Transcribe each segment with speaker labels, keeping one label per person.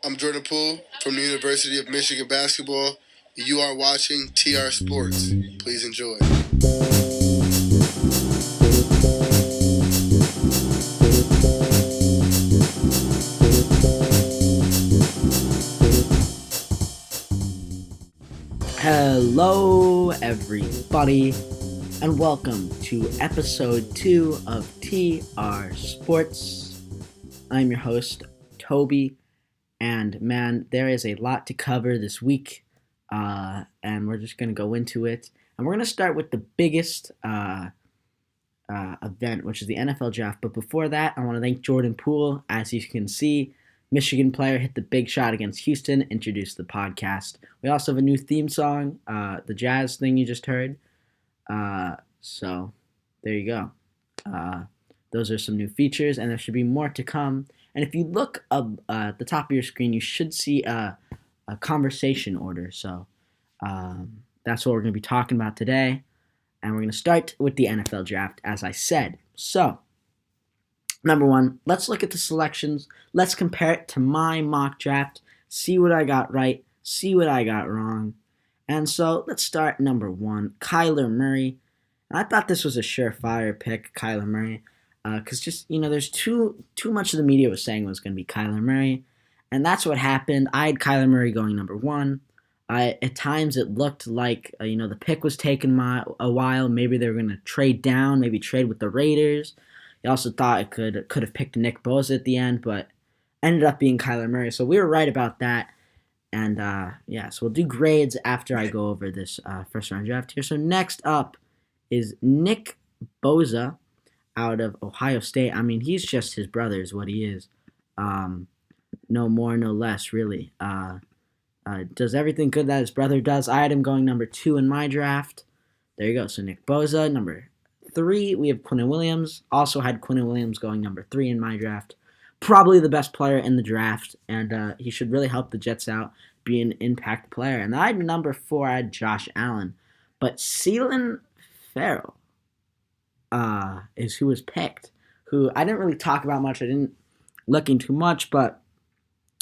Speaker 1: I'm Jordan Poole from the University of Michigan Basketball. You are watching TR Sports. Please enjoy.
Speaker 2: Hello, everybody, and welcome to episode 2 of TR Sports. I'm your host, Toby, and man, there is a lot to cover this week, and we're just going to go into it. And we're going to start with the biggest event, which is the NFL draft. But before that, I want to thank Jordan Poole. As you can see, Michigan player hit the big shot against Houston, introduced the podcast. We also have a new theme song, the jazz thing you just heard. So there you go. Those are some new features, and there should be more to come. And if you look up at the top of your screen, you should see a conversation order. So that's what we're going to be talking about today. And we're going to start with the NFL draft, as I said. So, number one, let's look at the selections. Let's compare it to my mock draft, see what I got right, see what I got wrong. And so, let's start number one, Kyler Murray. And I thought this was a surefire pick, Kyler Murray, because there's too much of the media was saying was going to be Kyler Murray. And that's what happened. I had Kyler Murray going number one. At times it looked like the pick was taking a while. Maybe they were going to trade down, maybe trade with the Raiders. I also thought it could have picked Nick Bosa at the end, but ended up being Kyler Murray. So we were right about that. And so we'll do grades after I go over this first round draft here. So next up is Nick Bosa out of Ohio State. I mean, he's just his brother is what he is. No more, no less, really. Does everything good that his brother does. I had him going number 2 in my draft. There you go. So Nick Bosa, number 3. We have Quinnen Williams. Also had Quinnen Williams going number 3 in my draft. Probably the best player in the draft, and he should really help the Jets out, be an impact player. And I had number 4. I had Josh Allen. But Ceylon Farrell is who was picked, who I didn't really talk about much. I didn't look into much, but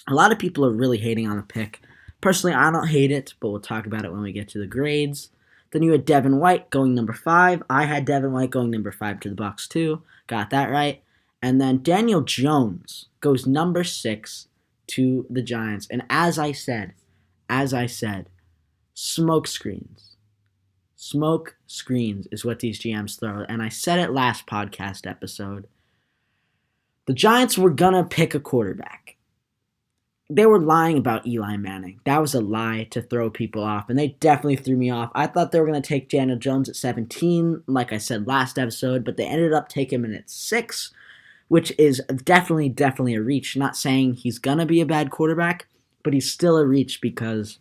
Speaker 2: a lot of people are really hating on the pick. Personally, I don't hate it, but we'll talk about it when we get to the grades. Then you had Devin White going number 5. I had Devin White going number 5 to the Bucs too. Got that right. And then Daniel Jones goes number 6 to the Giants. And as I said, smoke screens. Smoke screens is what these GMs throw. And I said it last podcast episode. The Giants were going to pick a quarterback. They were lying about Eli Manning. That was a lie to throw people off, and they definitely threw me off. I thought they were going to take Daniel Jones at 17, like I said last episode, but they ended up taking him at 6, which is definitely a reach. Not saying he's going to be a bad quarterback, but he's still a reach because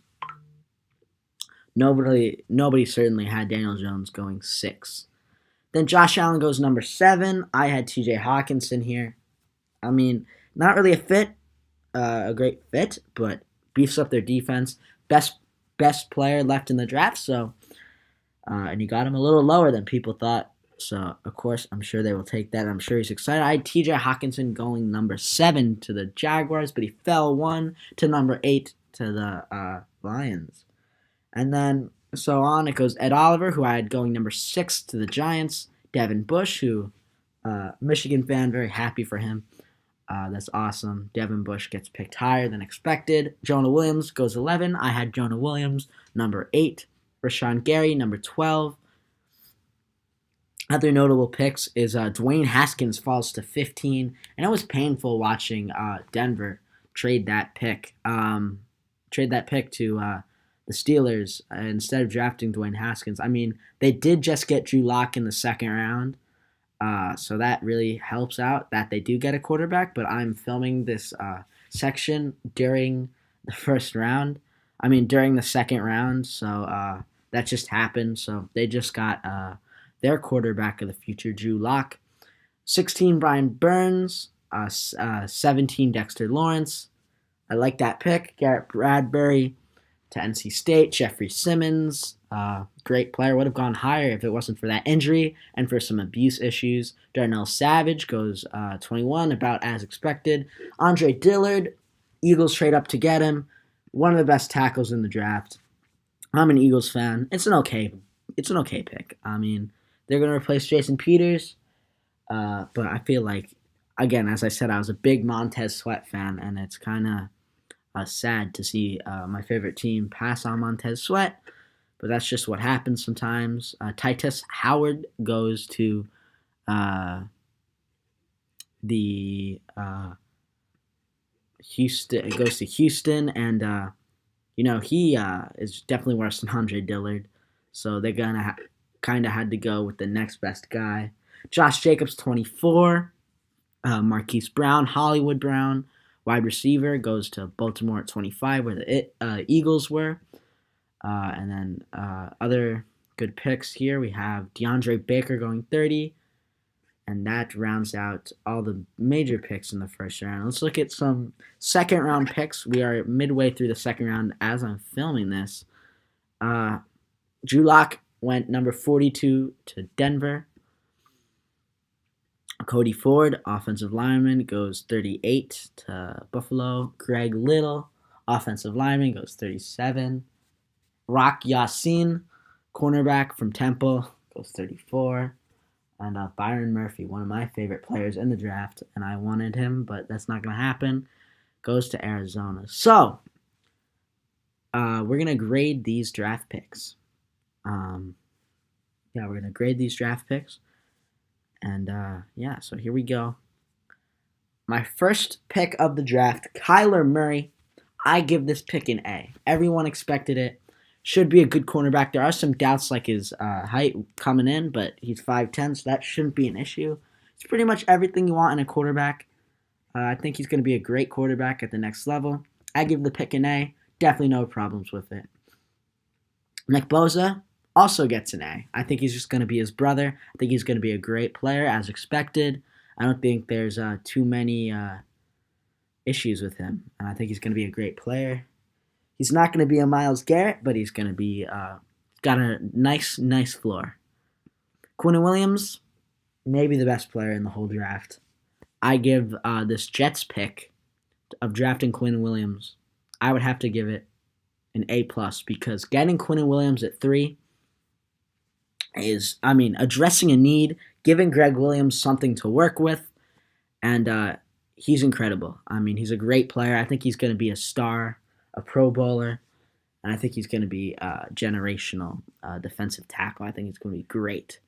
Speaker 2: nobody certainly had Daniel Jones going 6. Then Josh Allen goes number 7. I had TJ Hawkinson here. I mean, not really a great fit, but beefs up their defense. Best player left in the draft, so and you got him a little lower than people thought. So of course, I'm sure they will take that. I'm sure he's excited. I had TJ Hawkinson going number 7 to the Jaguars, but he fell 1 to number 8 to the Lions. And then so on it goes. Ed Oliver, who I had going number 6 to the Giants. Devin Bush, who Michigan fan, very happy for him. That's awesome. Devin Bush gets picked higher than expected. Jonah Williams goes 11. I had Jonah Williams, number 8. Rashawn Gary, number 12. Other notable picks is Dwayne Haskins falls to 15. And it was painful watching Denver trade that pick. To the Steelers instead of drafting Dwayne Haskins. I mean, they did just get Drew Lock in the second round. So that really helps out that they do get a quarterback, but I'm filming this section during the during the second round, so that just happened. So they just got their quarterback of the future, Drew Lock. 16, Brian Burns. 17, Dexter Lawrence. I like that pick. Garrett Bradbury to NC State. Jeffrey Simmons. Great player. Would have gone higher if it wasn't for that injury and for some abuse issues. Darnell Savage goes 21, about as expected. Andre Dillard Eagles trade up to get him. One of the best tackles in the draft. I'm an Eagles fan. It's an okay pick. I mean, they're going to replace Jason Peters, but I feel like, again, as I said, I was a big Montez Sweat fan, and it's kind of sad to see my favorite team pass on Montez Sweat, but that's just what happens sometimes. Titus Howard goes to the Houston. It goes to Houston, and he is definitely worse than Andre Dillard, so they're gonna kind of had to go with the next best guy. Josh Jacobs, 24. Marquise Brown, Hollywood Brown, wide receiver, goes to Baltimore at 25, where the Eagles were. And then other good picks here. We have DeAndre Baker going 30. And that rounds out all the major picks in the first round. Let's look at some second round picks. We are midway through the second round as I'm filming this. Drew Lock went number 42 to Denver. Cody Ford, offensive lineman, goes 38 to Buffalo. Greg Little, offensive lineman, goes 37. Rock Yassin, cornerback from Temple, goes 34. And Byron Murphy, one of my favorite players in the draft, and I wanted him, but that's not going to happen, goes to Arizona. So, we're going to grade these draft picks. We're going to grade these draft picks. And, so here we go. My first pick of the draft, Kyler Murray. I give this pick an A. Everyone expected it. Should be a good cornerback. There are some doubts like his height coming in, but he's 5'10", so that shouldn't be an issue. It's pretty much everything you want in a quarterback. I think he's going to be a great quarterback at the next level. I give the pick an A. Definitely no problems with it. Nick Bosa also gets an A. I think he's just going to be his brother. I think he's going to be a great player as expected. I don't think there's too many issues with him, and I think he's going to be a great player. He's not going to be a Myles Garrett, but he's going to be got a nice floor. Quinn Williams, maybe the best player in the whole draft. I give this Jets pick of drafting Quinn Williams, I would have to give it an A+, because getting Quinn Williams at 3 is, addressing a need, giving Greg Williams something to work with, and he's incredible. He's a great player. I think he's going to be a star, a Pro Bowler, and I think he's going to be a generational defensive tackle. I think he's going to be great.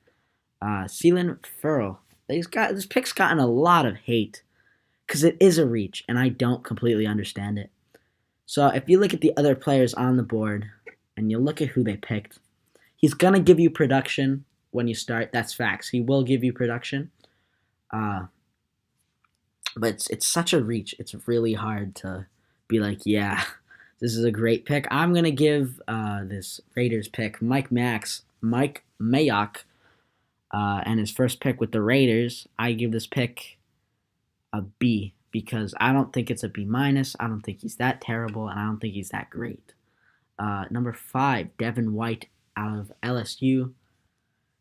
Speaker 2: Ceylon Furl. This pick's gotten a lot of hate because it is a reach, and I don't completely understand it. So if you look at the other players on the board and you look at who they picked, he's going to give you production when you start. That's facts. He will give you production. But it's such a reach. It's really hard to be like, yeah, this is a great pick. I'm going to give this Raiders pick, Mike Mayock, and his first pick with the Raiders. I give this pick a B because I don't think it's a B-. I don't think he's that terrible, and I don't think he's that great. Number 5, Devin White out of LSU.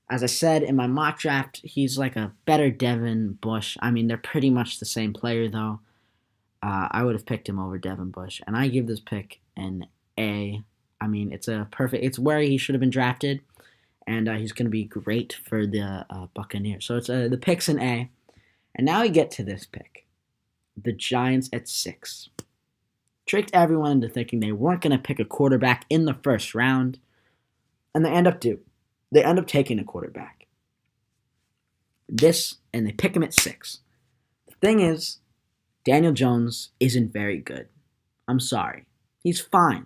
Speaker 2: As I said in my mock draft, he's like a better Devin Bush. They're pretty much the same player, though. I would have picked him over Devin Bush, and I give this pick an A. It's where he should have been drafted, and he's going to be great for the Buccaneers. So it's the pick's an A. And now we get to this pick, the Giants at 6. Tricked everyone into thinking they weren't going to pick a quarterback in the first round, and they end up taking a quarterback. And they pick him at 6. The thing is, Daniel Jones isn't very good. I'm sorry. He's fine.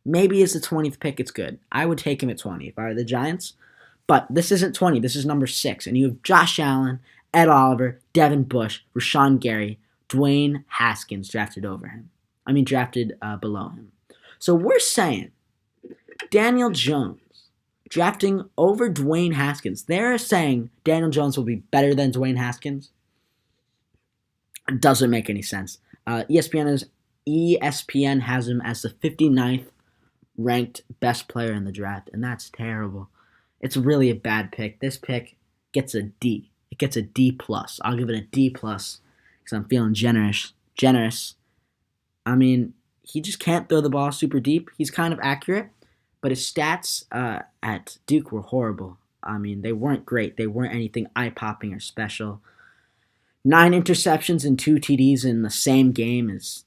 Speaker 2: Maybe it's the 20th pick, it's good. I would take him at 20 if I were the Giants. But this isn't 20. This is number 6. And you have Josh Allen, Ed Oliver, Devin Bush, Rashawn Gary, Dwayne Haskins drafted below him. So we're saying Daniel Jones drafting over Dwayne Haskins. They're saying Daniel Jones will be better than Dwayne Haskins. It doesn't make any sense. ESPN has him as the 59th ranked best player in the draft, and that's terrible. It's really a bad pick. This pick gets a D. It gets a D+. I'll give it a D+ because I'm feeling generous. I mean, he just can't throw the ball super deep. He's kind of accurate, but his stats at Duke were horrible. I mean, they weren't great. They weren't anything eye-popping or special. 9 interceptions and 2 TDs in the same game is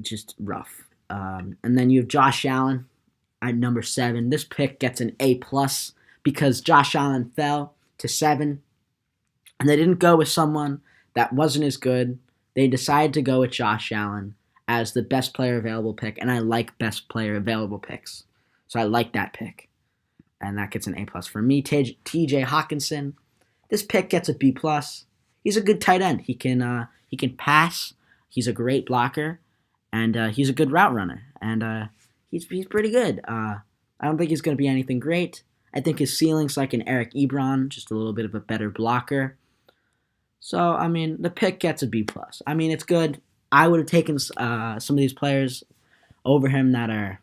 Speaker 2: just rough. And then you have Josh Allen at number 7. This pick gets an A plus because Josh Allen fell to 7, and they didn't go with someone that wasn't as good. They decided to go with Josh Allen as the best player available pick, and I like best player available picks, so I like that pick, and that gets an A plus for me. T.J. Hawkinson, this pick gets a B plus. He's a good tight end. He can pass. He's a great blocker, and he's a good route runner, and he's pretty good. I don't think he's going to be anything great. I think his ceiling's like an Eric Ebron, just a little bit of a better blocker. So, I mean, the pick gets a B plus. I mean, it's good. I would have taken some of these players over him that are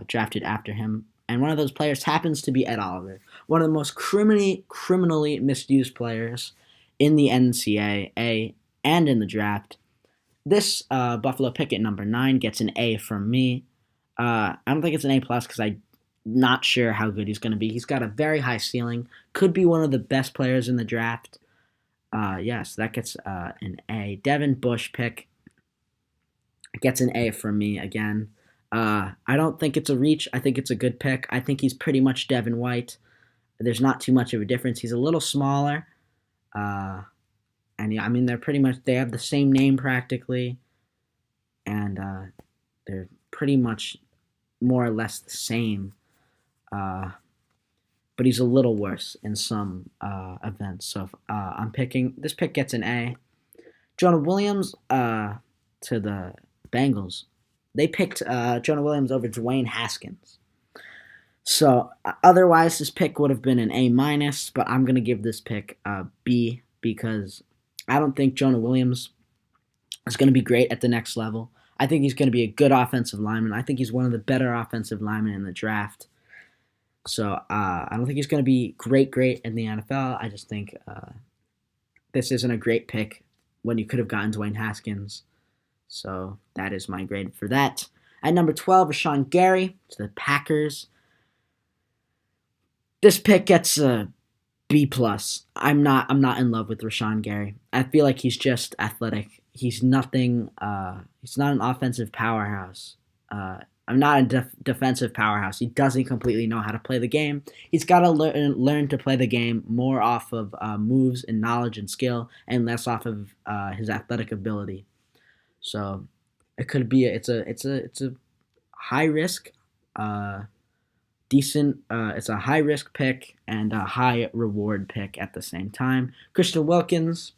Speaker 2: drafted after him. And one of those players happens to be Ed Oliver, one of the most criminally misused players in the NCAA and in the draft. This Buffalo pick at number 9 gets an A from me. I don't think it's an A plus because I'm not sure how good he's going to be. He's got a very high ceiling. Could be one of the best players in the draft. Yes, that gets an A. Devin Bush pick gets an A from me again. I don't think it's a reach. I think it's a good pick. I think he's pretty much Devin White. There's not too much of a difference. He's a little smaller. And yeah, I mean, they have the same name practically. And they're pretty much more or less the same. But he's a little worse in some events. So I'm picking, this pick gets an A. Jonah Williams to the Bengals. They picked Jonah Williams over Dwayne Haskins. So otherwise, this pick would have been an A minus, but I'm going to give this pick a B because I don't think Jonah Williams is going to be great at the next level. I think he's going to be a good offensive lineman. I think he's one of the better offensive linemen in the draft. So I don't think he's going to be great in the NFL. I just think this isn't a great pick when you could have gotten Dwayne Haskins. So that is my grade for that. At number 12, Rashawn Gary to the Packers. This pick gets a B plus. I'm not in love with Rashawn Gary. I feel like he's just athletic. He's nothing. He's not an offensive powerhouse. I'm not a defensive powerhouse. He doesn't completely know how to play the game. He's got to learn to play the game more off of moves and knowledge and skill, and less off of his athletic ability. So it could be it's a high risk, decent. It's a high risk pick and a high reward pick at the same time. Christian Wilkins,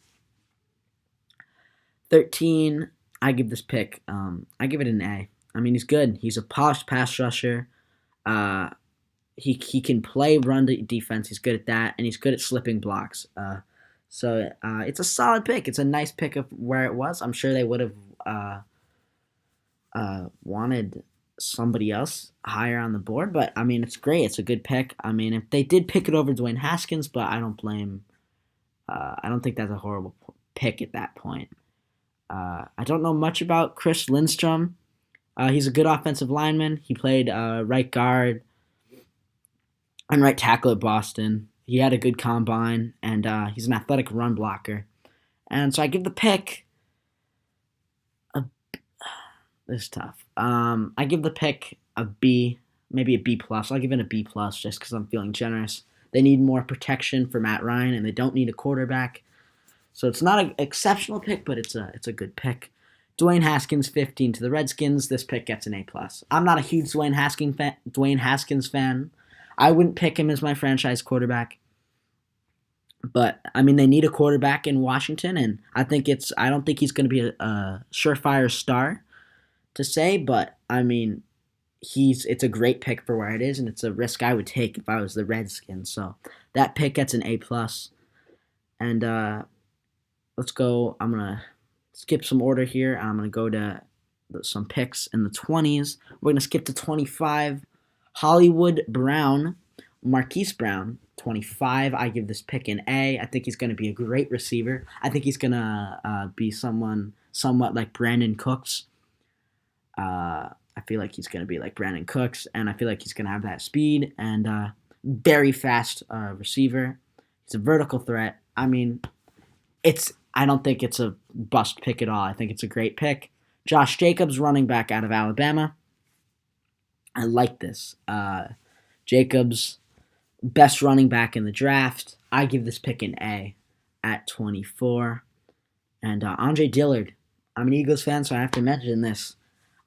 Speaker 2: 13. I give this pick. I give it an A. I mean, he's good. He's a polished pass rusher. He can play run defense. He's good at that, and he's good at slipping blocks. So it's a solid pick. It's a nice pick of where it was. I'm sure they would have wanted somebody else higher on the board, but I mean, it's great. It's a good pick. I mean, if they did pick it over Dwayne Haskins, but I don't blame. I don't think that's a horrible pick at that point. I don't know much about Chris Lindstrom. He's a good offensive lineman. He played right guard and right tackle at Boston. He had a good combine, and he's an athletic run blocker. And so I give the pick this is tough. I give the pick a B, maybe a B plus. I'll give it a B plus just because I'm feeling generous. They need more protection for Matt Ryan, and they don't need a quarterback. So it's not an exceptional pick, but it's a good pick. Dwayne Haskins, 15 to the Redskins. This pick gets an A plus. I'm not a huge Dwayne Haskins fan. I wouldn't pick him as my franchise quarterback. But I mean, they need a quarterback in Washington, and I don't think he's going to be a surefire star to say, but I mean, it's a great pick for where it is, and it's a risk I would take if I was the Redskins. So that pick gets an A plus. And let's go. I'm gonna skip some order here. I'm gonna go to some picks in the 20s. We're gonna skip to 25. Hollywood Brown, Marquise Brown, 25. I give this pick an A. I think he's going to be a great receiver. I think he's going to be somewhat like Brandon Cooks. I feel like he's going to be like Brandon Cooks, and I feel like he's going to have that speed and very fast receiver. He's a vertical threat. I mean, I don't think it's a bust pick at all. I think it's a great pick. Josh Jacobs, running back out of Alabama. I like this. Jacobs, best running back in the draft. I give this pick an A at 24. And Andre Dillard. I'm an Eagles fan, so I have to mention this.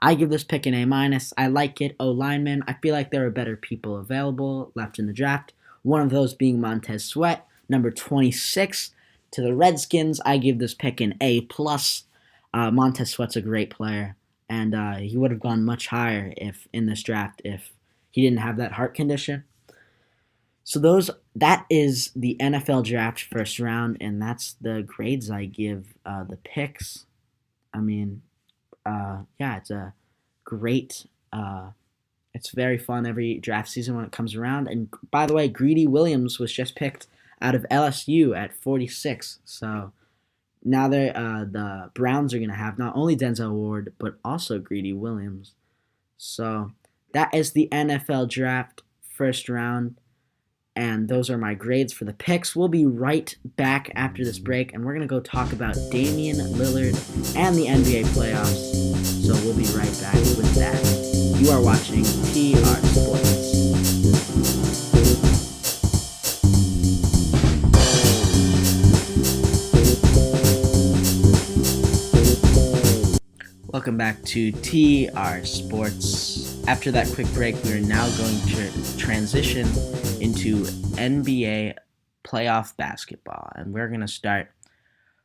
Speaker 2: I give this pick an A-. I like it. O-lineman. I feel like there are better people available left in the draft. One of those being Montez Sweat, number 26. To the Redskins, I give this pick an A+. Montez Sweat's a great player, and he would have gone much higher in this draft if he didn't have that heart condition. So that is the NFL draft first round, and that's the grades I give the picks. I mean, it's a great. It's very fun every draft season when it comes around. And by the way, Greedy Williams was just picked out of LSU at 46. So now the Browns are going to have not only Denzel Ward, but also Greedy Williams. So that is the NFL draft first round. And those are my grades for the picks. We'll be right back after this break, and we're going to go talk about Damian Lillard and the NBA playoffs. So we'll be right back with that. You are watching TR Sports. Welcome back to TR Sports. After that quick break, we are now going to transition into NBA playoff basketball. And we're going to start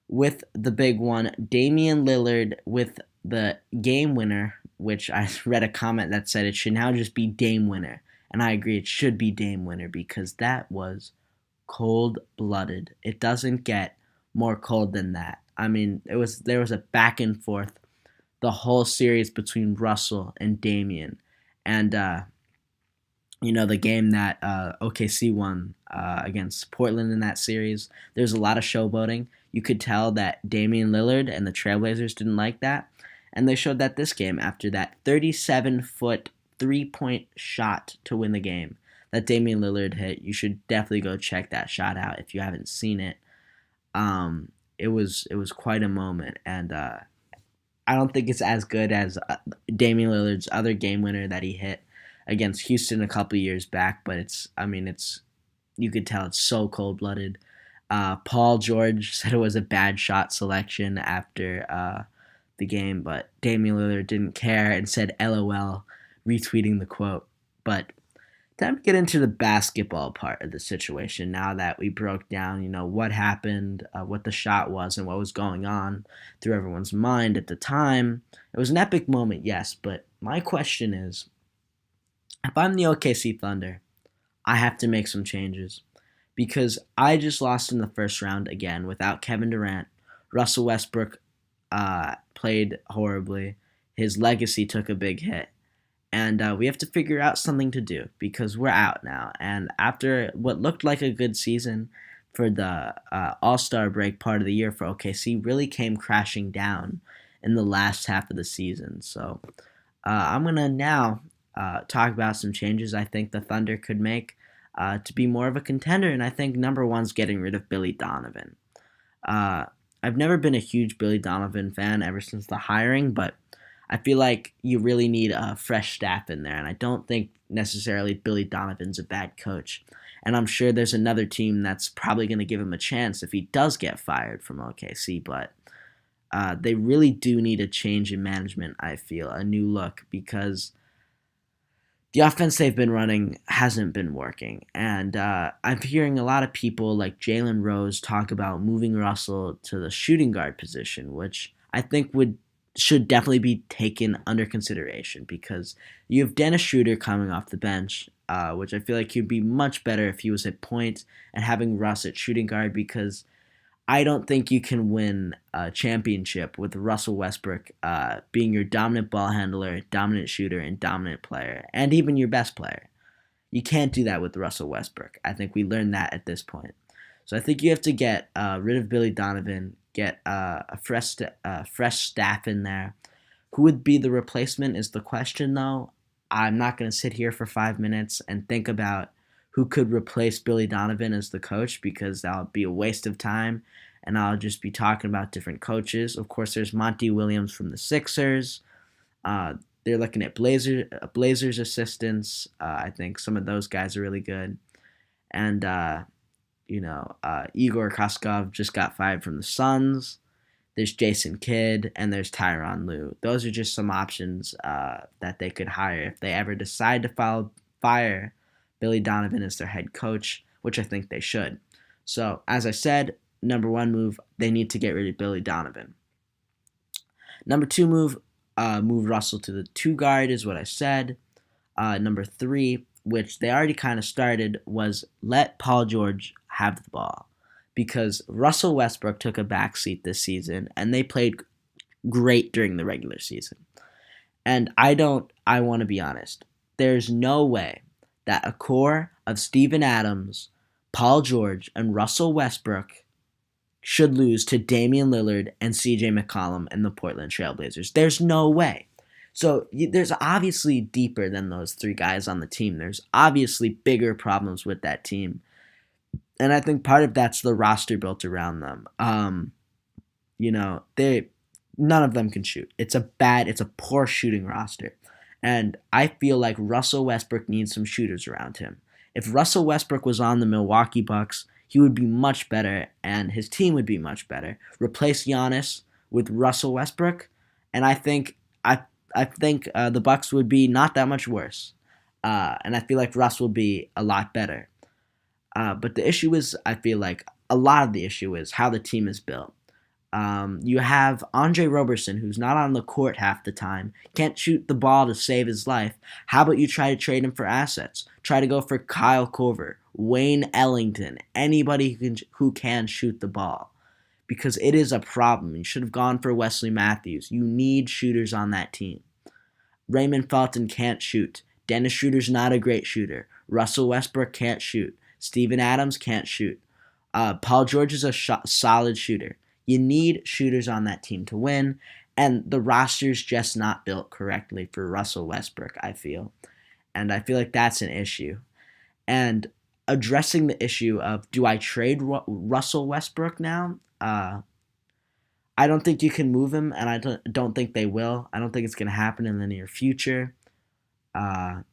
Speaker 2: with the big one, Damian Lillard with the game winner, which I read a comment that said it should now just be Dame winner. And I agree, it should be Dame winner because that was cold-blooded. It doesn't get more cold than that. I mean, there was a back and forth the whole series between Russell and Damian. And the game that OKC won against Portland in that series, there's a lot of showboating. You could tell that Damian Lillard and the Trailblazers didn't like that, and they showed that this game after that 37-foot three-point shot to win the game that Damian Lillard hit. You should definitely go check that shot out if you haven't seen it. It was quite a moment, and I don't think it's as good as Damian Lillard's other game winner that he hit against Houston a couple years back, but it's you could tell it's so cold-blooded. Paul George said it was a bad shot selection after the game, but Damian Lillard didn't care and said LOL, retweeting the quote. But time to get into the basketball part of the situation now that we broke down, what happened, what the shot was, and what was going on through everyone's mind at the time. It was an epic moment, yes, but my question is, if I'm the OKC Thunder, I have to make some changes because I just lost in the first round again without Kevin Durant. Russell Westbrook played horribly. His legacy took a big hit. And we have to figure out something to do because we're out now. And after what looked like a good season for the All-Star break part of the year for OKC, really came crashing down in the last half of the season. So I'm going to now talk about some changes I think the Thunder could make to be more of a contender. And I think number one's getting rid of Billy Donovan. I've never been a huge Billy Donovan fan ever since the hiring, but I feel like you really need a fresh staff in there, and I don't think necessarily Billy Donovan's a bad coach. And I'm sure there's another team that's probably going to give him a chance if he does get fired from OKC, but they really do need a change in management, I feel, a new look, because the offense they've been running hasn't been working. And I'm hearing a lot of people like Jalen Rose talk about moving Russell to the shooting guard position, which I think should definitely be taken under consideration because you have Dennis Schroeder coming off the bench, which I feel like he'd be much better if he was at point and having Russ at shooting guard because I don't think you can win a championship with Russell Westbrook being your dominant ball handler, dominant shooter, and dominant player, and even your best player. You can't do that with Russell Westbrook. I think we learned that at this point. So I think you have to get rid of Billy Donovan, get a fresh staff in there Who would be the replacement is the question, though. I'm not going to sit here for 5 minutes and think about who could replace Billy Donovan as the coach because that would be a waste of time, and I'll just be talking about different coaches. Of course, there's Monty Williams from the Sixers. They're looking at Blazers assistants. I think some of those guys are really good. And, Igor Koskov just got fired from the Suns. There's Jason Kidd, and there's Tyronn Lue. Those are just some options that they could hire if they ever decide to fire Billy Donovan as their head coach, which I think they should. So, as I said, number one move, they need to get rid of Billy Donovan. Number two move, move Russell to the 2 guard is what I said. Number 3, which they already kind of started, was let Paul George have the ball. Because Russell Westbrook took a backseat this season, and they played great during the regular season. And I want to be honest, there's no way that a core of Steven Adams, Paul George, and Russell Westbrook should lose to Damian Lillard and CJ McCollum and the Portland Trailblazers. There's no way. So there's obviously deeper than those 3 guys on the team. There's obviously bigger problems with that team. And I think part of that's the roster built around them. None of them can shoot. It's a poor shooting roster. And I feel like Russell Westbrook needs some shooters around him. If Russell Westbrook was on the Milwaukee Bucks, he would be much better and his team would be much better. Replace Giannis with Russell Westbrook, and I think the Bucks would be not that much worse. And I feel like Russ will be a lot better. But the issue is, I feel like a lot of the issue is how the team is built. You have Andre Roberson, who's not on the court half the time, can't shoot the ball to save his life. How about you try to trade him for assets? Try to go for Kyle Korver, Wayne Ellington, anybody who can shoot the ball. Because it is a problem. You should have gone for Wesley Matthews. You need shooters on that team. Raymond Felton can't shoot. Dennis Schroeder's not a great shooter. Russell Westbrook can't shoot. Steven Adams can't shoot. Paul George is a solid shooter. You need shooters on that team to win, and the roster's just not built correctly for Russell Westbrook, I feel. And I feel like that's an issue. And addressing the issue of, do I trade Russell Westbrook now? I don't think you can move him, and I don't think they will. I don't think it's going to happen in the near future. I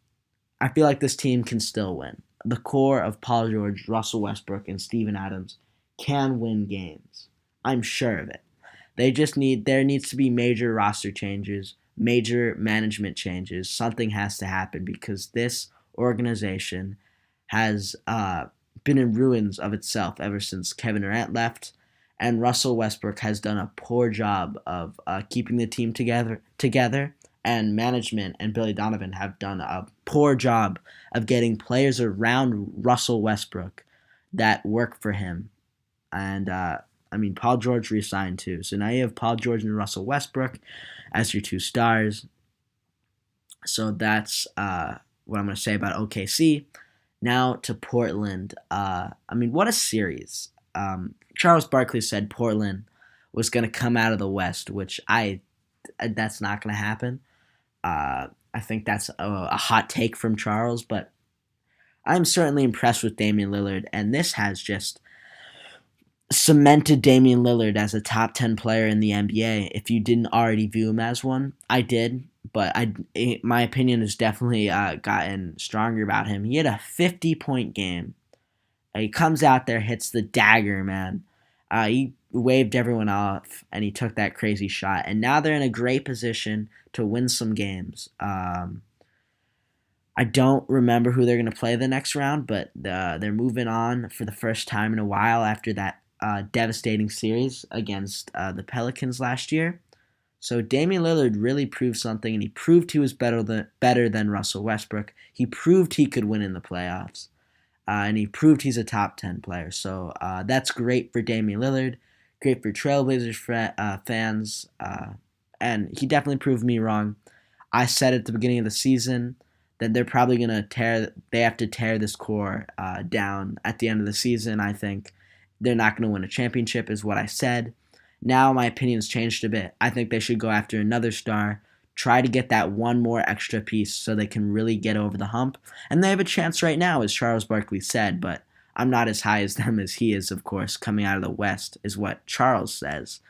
Speaker 2: feel like this team can still win. The core of Paul George, Russell Westbrook, and Steven Adams can win games. I'm sure of it. There needs to be major roster changes, major management changes. Something has to happen because this organization has been in ruins of itself ever since Kevin Durant left, and Russell Westbrook has done a poor job of keeping the team together, and management and Billy Donovan have done a poor job of getting players around Russell Westbrook that work for him. And Paul George re-signed too. So now you have Paul George and Russell Westbrook as your 2 stars. So that's what I'm going to say about OKC. Now to Portland. What a series. Charles Barkley said Portland was going to come out of the West, which that's not going to happen. I think that's a hot take from Charles, but I'm certainly impressed with Damian Lillard, and this has just cemented Damian Lillard as a top 10 player in the NBA. If you didn't already view him as one, I did, but my opinion has definitely gotten stronger about him. He had a 50-point game. He comes out there, hits the dagger, man. He waved everyone off, and he took that crazy shot. And now they're in a great position to win some games. I don't remember who they're going to play the next round, but they're moving on for the first time in a while after that devastating series against the Pelicans last year. So Damian Lillard really proved something, and he proved he was better than Russell Westbrook. He proved he could win in the playoffs, and he proved he's a top 10 player. So that's great for Damian Lillard, great for Trailblazers fans, and he definitely proved me wrong. I said at the beginning of the season that they're probably going to have to tear this core down at the end of the season. I think they're not going to win a championship is what I said. Now my opinion's changed a bit. I think they should go after another star, try to get that one more extra piece so they can really get over the hump. And they have a chance right now, as Charles Barkley said, but I'm not as high as them as he is, of course, coming out of the West, is what Charles says.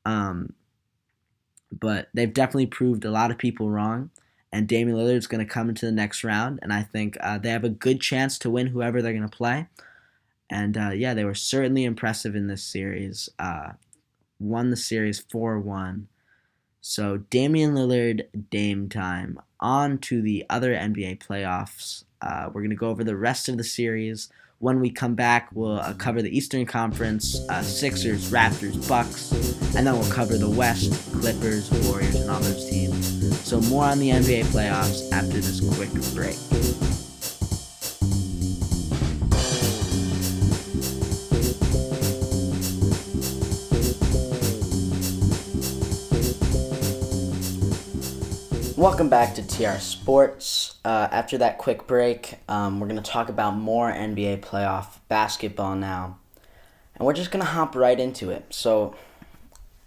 Speaker 2: But they've definitely proved a lot of people wrong, and Damian Lillard is going to come into the next round, and I think they have a good chance to win whoever they're going to play. And, they were certainly impressive in this series. Won the series 4-1. So Damian Lillard, Dame time. On to the other NBA playoffs. We're going to go over the rest of the series. When we come back, we'll cover the Eastern Conference, Sixers, Raptors, Bucks, and then we'll cover the West, Clippers, Warriors, and all those teams. So more on the NBA playoffs after this quick break. Welcome back to TR Sports. After that quick break, we're going to talk about more NBA playoff basketball now. And we're just going to hop right into it. So,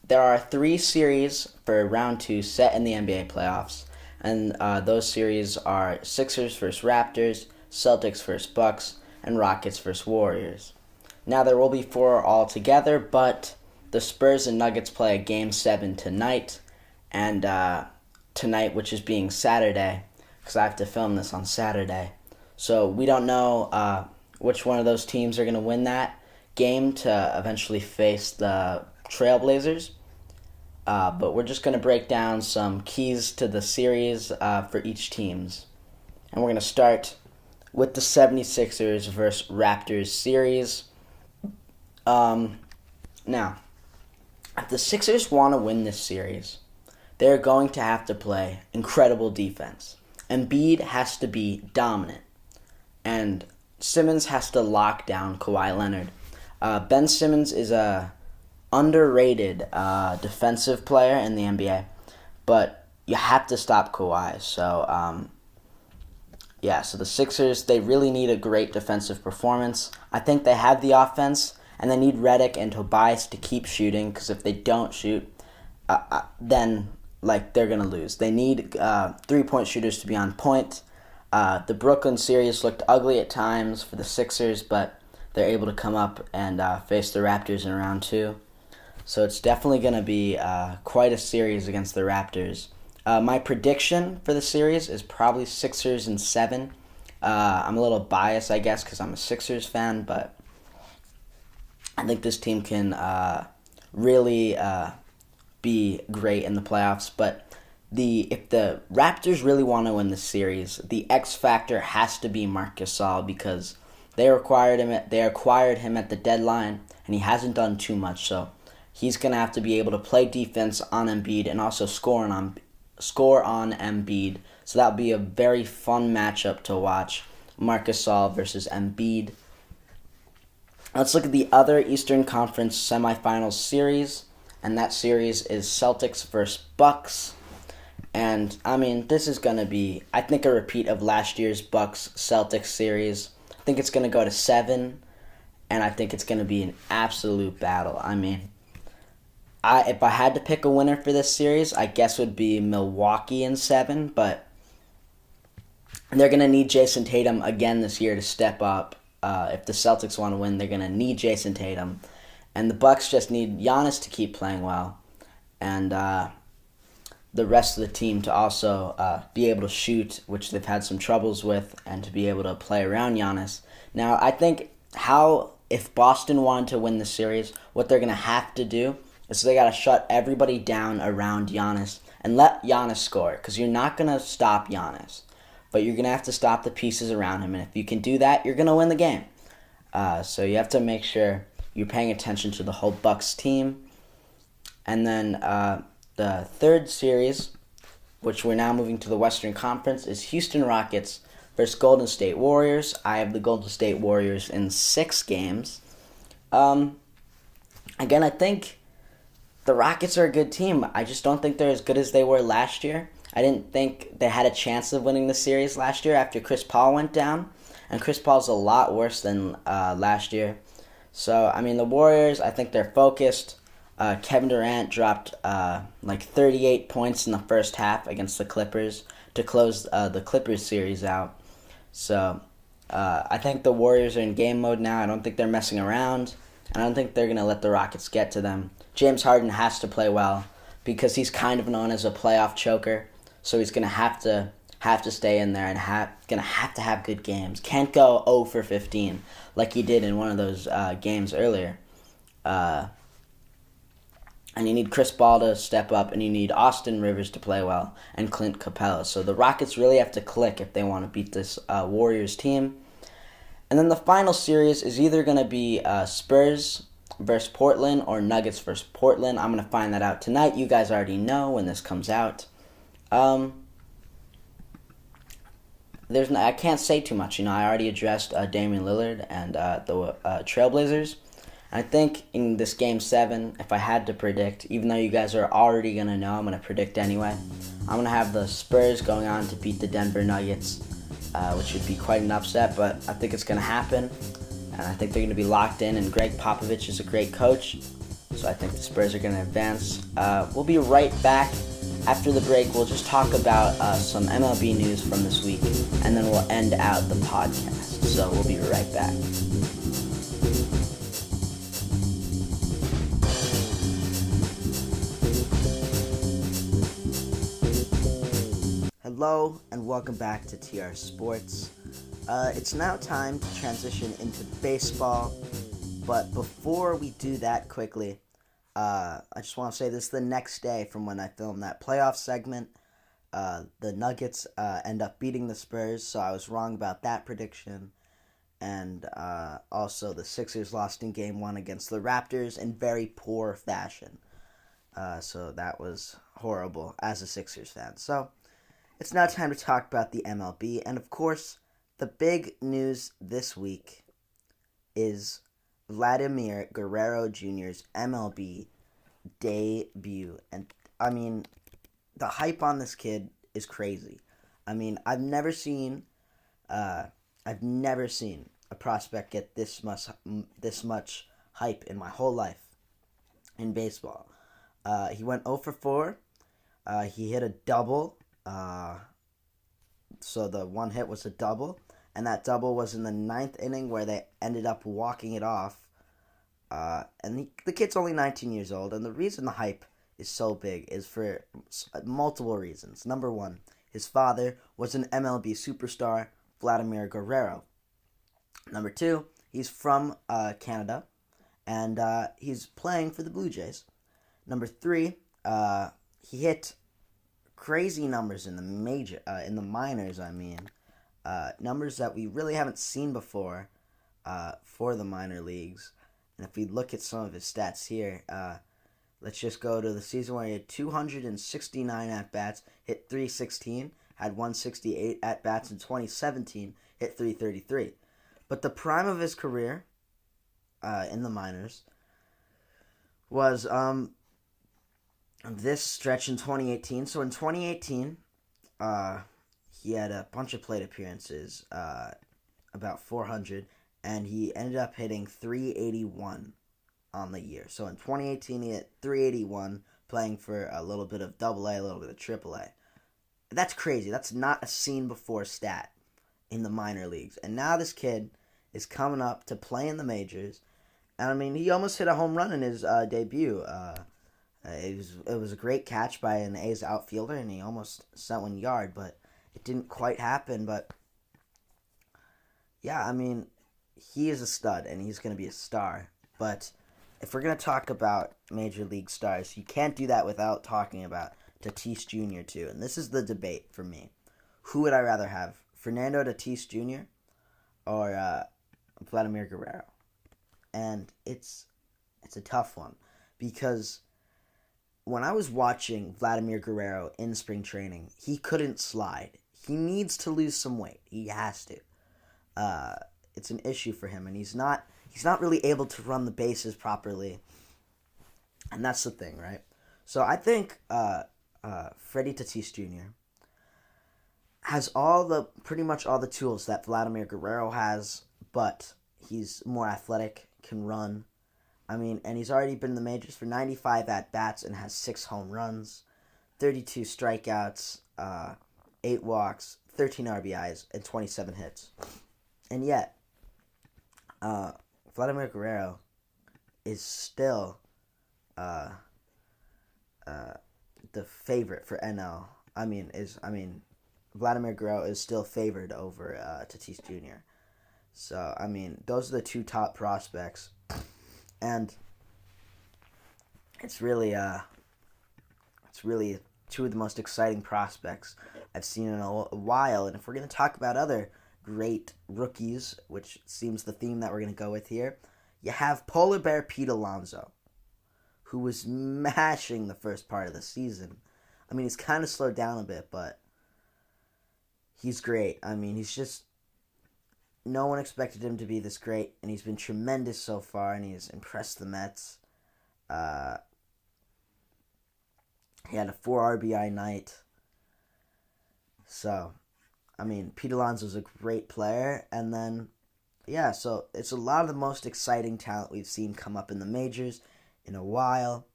Speaker 2: there are 3 series for round 2 set in the NBA playoffs. And those series are Sixers vs. Raptors, Celtics vs. Bucks, and Rockets vs. Warriors. Now, there will be 4 altogether, but the Spurs and Nuggets play a Game 7 tonight. And tonight, which is being Saturday, because I have to film this on Saturday. So we don't know which one of those teams are going to win that game to eventually face the Trailblazers. But we're just going to break down some keys to the series for each teams. And we're going to start with the 76ers versus Raptors series. Now, if the Sixers want to win this series, they're going to have to play incredible defense. Embiid has to be dominant. And Simmons has to lock down Kawhi Leonard. Ben Simmons is a underrated defensive player in the NBA. But you have to stop Kawhi. So, so the Sixers, they really need a great defensive performance. I think they have the offense. And they need Redick and Tobias to keep shooting. Because if they don't shoot, then they're going to lose. They need 3-point shooters to be on point. The Brooklyn series looked ugly at times for the Sixers, but they're able to come up and face the Raptors in round 2. So it's definitely going to be quite a series against the Raptors. My prediction for the series is probably Sixers in 7. I'm a little biased, I guess, because I'm a Sixers fan, but I think this team can really be great in the playoffs. But if the Raptors really want to win the series, the X factor has to be Marc Gasol, because they acquired him at the deadline, and he hasn't done too much. So he's going to have to be able to play defense on Embiid and also score on Embiid. So that'll be a very fun matchup to watch, Marc Gasol versus Embiid. Let's look at the other Eastern Conference semifinals series, and that series is Celtics versus Bucks. And, this is going to be, I think, a repeat of last year's Bucks-Celtics series. I think it's going to go to 7, and I think it's going to be an absolute battle. If I had to pick a winner for this series, I guess it would be Milwaukee in 7, but they're going to need Jason Tatum again this year to step up. If the Celtics want to win, they're going to need Jason Tatum. And the Bucks just need Giannis to keep playing well. And the rest of the team to also be able to shoot, which they've had some troubles with, and to be able to play around Giannis. Now, I think if Boston wanted to win the series, what they're going to have to do is they got to shut everybody down around Giannis and let Giannis score, because you're not going to stop Giannis. But you're going to have to stop the pieces around him. And if you can do that, you're going to win the game. So you have to make sure you're paying attention to the whole Bucks team. And then the third series, which we're now moving to the Western Conference, is Houston Rockets versus Golden State Warriors. I have the Golden State Warriors in 6 games. Again, I think the Rockets are a good team. I just don't think they're as good as they were last year. I didn't think they had a chance of winning the series last year after Chris Paul went down. And Chris Paul's a lot worse than last year. So, the Warriors, I think they're focused. Kevin Durant dropped like 38 points in the first half against the Clippers to close the Clippers series out. So I think the Warriors are in game mode now. I don't think they're messing around. I don't think they're going to let the Rockets get to them. James Harden has to play well because he's kind of known as a playoff choker. So he's going to have to stay in there and going to have good games. Can't go 0 for 15 like he did in one of those games earlier. And you need Chris Paul to step up, and you need Austin Rivers to play well, and Clint Capella. So the Rockets really have to click if they want to beat this Warriors team. And then the final series is either going to be Spurs versus Portland or Nuggets versus Portland. I'm going to find that out tonight. You guys already know when this comes out. I can't say too much. I already addressed Damian Lillard and the Trailblazers. I think in this Game 7, if I had to predict, even though you guys are already going to know, I'm going to predict anyway. I'm going to have the Spurs going on to beat the Denver Nuggets, which would be quite an upset, but I think it's going to happen. And I think they're going to be locked in, and Greg Popovich is a great coach, so I think the Spurs are going to advance. We'll be right back. After the break, we'll just talk about some MLB news from this week, and then we'll end out the podcast. So we'll be right back. Hello and welcome back to TR Sports. It's now time to transition into baseball, but before we do that quickly, I just want to say this is the next day from when I filmed that playoff segment. The Nuggets end up beating the Spurs, so I was wrong about that prediction. And also the Sixers lost in Game 1 against the Raptors in very poor fashion. So that was horrible as a Sixers fan. So it's now time to talk about the MLB. And of course, the big news this week is Vladimir Guerrero Jr.'s MLB debut. And I mean, the hype on this kid is crazy. I mean, I've never seen a prospect get this much hype in my whole life in baseball. He went 0 for 4. He hit a double. So the one hit was a double, and that double was in the 9th inning where they ended up walking it off. And the kid's only 19 years old, and the reason the hype is so big is for multiple reasons. Number one, his father was an MLB superstar, Vladimir Guerrero. Number two, he's from Canada, and he's playing for the Blue Jays. Number three, he hit crazy numbers in the minors. Numbers that we really haven't seen before for the minor leagues. And if we look at some of his stats here, let's just go to the season where he had 269 at-bats, hit 316, had 168 at-bats in 2017, hit 333. But the prime of his career in the minors was this stretch in 2018. So in 2018, he had a bunch of plate appearances, about 400, and he ended up hitting 381 on the year. So in 2018, he hit 381, playing for a little bit of AA, a little bit of AAA. That's crazy. That's not a seen-before stat in the minor leagues. And now this kid is coming up to play in the majors. And, I mean, he almost hit a home run in his debut. It was a great catch by an A's outfielder, and he almost sent 1 yard, but it didn't quite happen. But, yeah, I mean, he is a stud, and he's going to be a star. But if we're going to talk about Major League stars, you can't do that without talking about Tatis Jr. too. And this is the debate for me. Who would I rather have, Fernando Tatis Jr. or Vladimir Guerrero? And it's a tough one, because when I was watching Vladimir Guerrero in spring training, he couldn't slide. He needs to lose some weight. He has to. It's an issue for him, and he's not really able to run the bases properly. And that's the thing, right? So I think Freddie Tatis Jr. has pretty much all the tools that Vladimir Guerrero has, but he's more athletic, can run, And he's already been in the majors for 95 at-bats and has 6 home runs, 32 strikeouts, 8 walks, 13 RBIs, and 27 hits. And yet, Vladimir Guerrero is still the favorite for NL. Vladimir Guerrero is still favored over Tatis Jr. So, those are the 2 top prospects. And it's really 2 of the most exciting prospects I've seen in a while. And if we're going to talk about other great rookies, which seems the theme that we're going to go with here, you have Polar Bear Pete Alonso, who was mashing the first part of the season. He's kind of slowed down a bit, but he's great. He's just... No one expected him to be this great, and he's been tremendous so far, and he's impressed the Mets. He had a 4 RBI night. So, Pete Alonso's a great player, and then, so it's a lot of the most exciting talent we've seen come up in the majors in a while.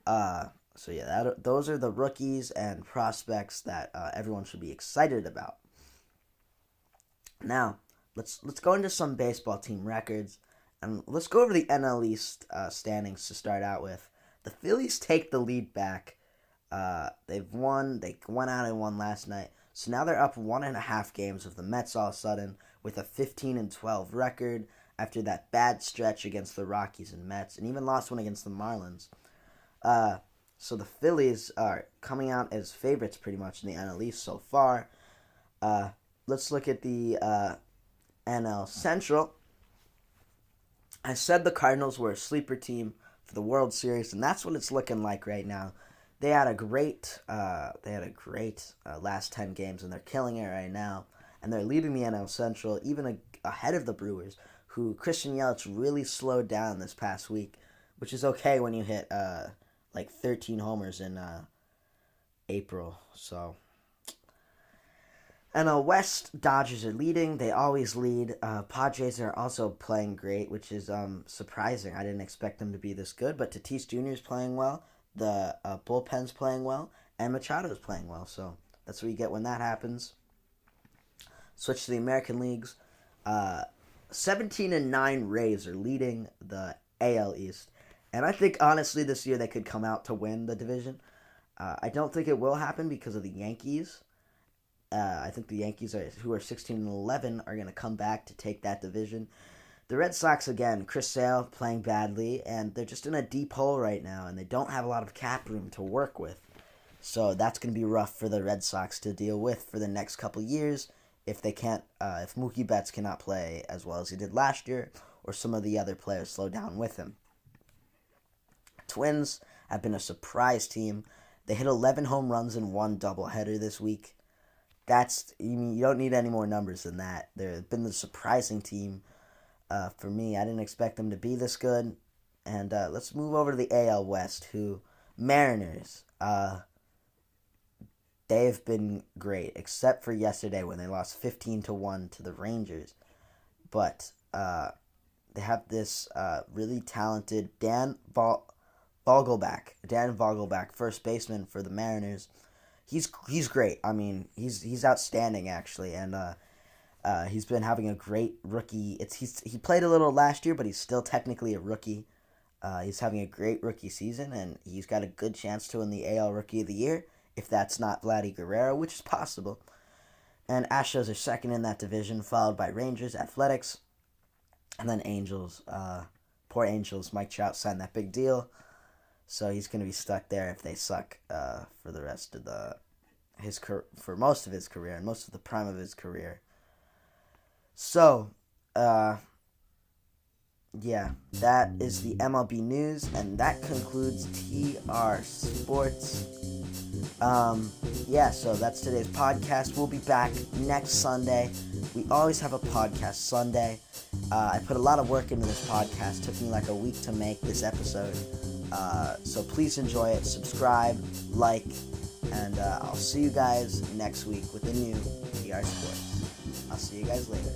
Speaker 2: Those are the rookies and prospects that everyone should be excited about. Now, let's go into some baseball team records, and let's go over the NL East standings to start out with. The Phillies take the lead back. They went out and won last night, so now they're up 1.5 games of the Mets all of a sudden with a 15-12 record after that bad stretch against the Rockies and Mets, and even lost one against the Marlins. So the Phillies are coming out as favorites pretty much in the NL East so far. Let's look at the NL Central. I said the Cardinals were a sleeper team for the World Series, and that's what it's looking like right now. They had a great last 10 games, and they're killing it right now. And they're leading the NL Central, even ahead of the Brewers, who Christian Yelich really slowed down this past week, which is okay when you hit 13 homers in April. So, NL West, Dodgers are leading. They always lead. Padres are also playing great, which is surprising. I didn't expect them to be this good, but Tatis Jr. is playing well. The bullpen's playing well, and Machado is playing well. So that's what you get when that happens. Switch to the American Leagues. 17-9 Rays are leading the AL East. And I think, honestly, this year they could come out to win the division. I don't think it will happen because of the Yankees. I think the Yankees, who are 16-11, are going to come back to take that division. The Red Sox, again, Chris Sale playing badly, and they're just in a deep hole right now, and they don't have a lot of cap room to work with. So that's going to be rough for the Red Sox to deal with for the next couple years if Mookie Betts cannot play as well as he did last year, or some of the other players slow down with him. Twins have been a surprise team. They hit 11 home runs in one doubleheader this week. You don't need any more numbers than that. They've been the surprising team. For me, I didn't expect them to be this good. And let's move over to the AL West, Mariners. They've been great, except for yesterday when they lost 15-1 to the Rangers. But they have this really talented Dan Vogelbach, first baseman for the Mariners. He's great. He's outstanding actually, and he's been having a great rookie. He played a little last year, but he's still technically a rookie. He's having a great rookie season, and he's got a good chance to win the AL Rookie of the Year if that's not Vladdy Guerrero, which is possible. And Astros are second in that division, followed by Rangers, Athletics, and then Angels. Poor Angels. Mike Trout signed that big deal, so he's going to be stuck there if they suck for the rest of for most of his career and most of the prime of his career. So, that is the MLB news, and that concludes TR Sports. So that's today's podcast. We'll be back next Sunday. We always have a podcast Sunday. I put a lot of work into this podcast. It took me like a week to make this episode. So please enjoy it. Subscribe, like, and I'll see you guys next week with the new TR Sports. I'll see you guys later.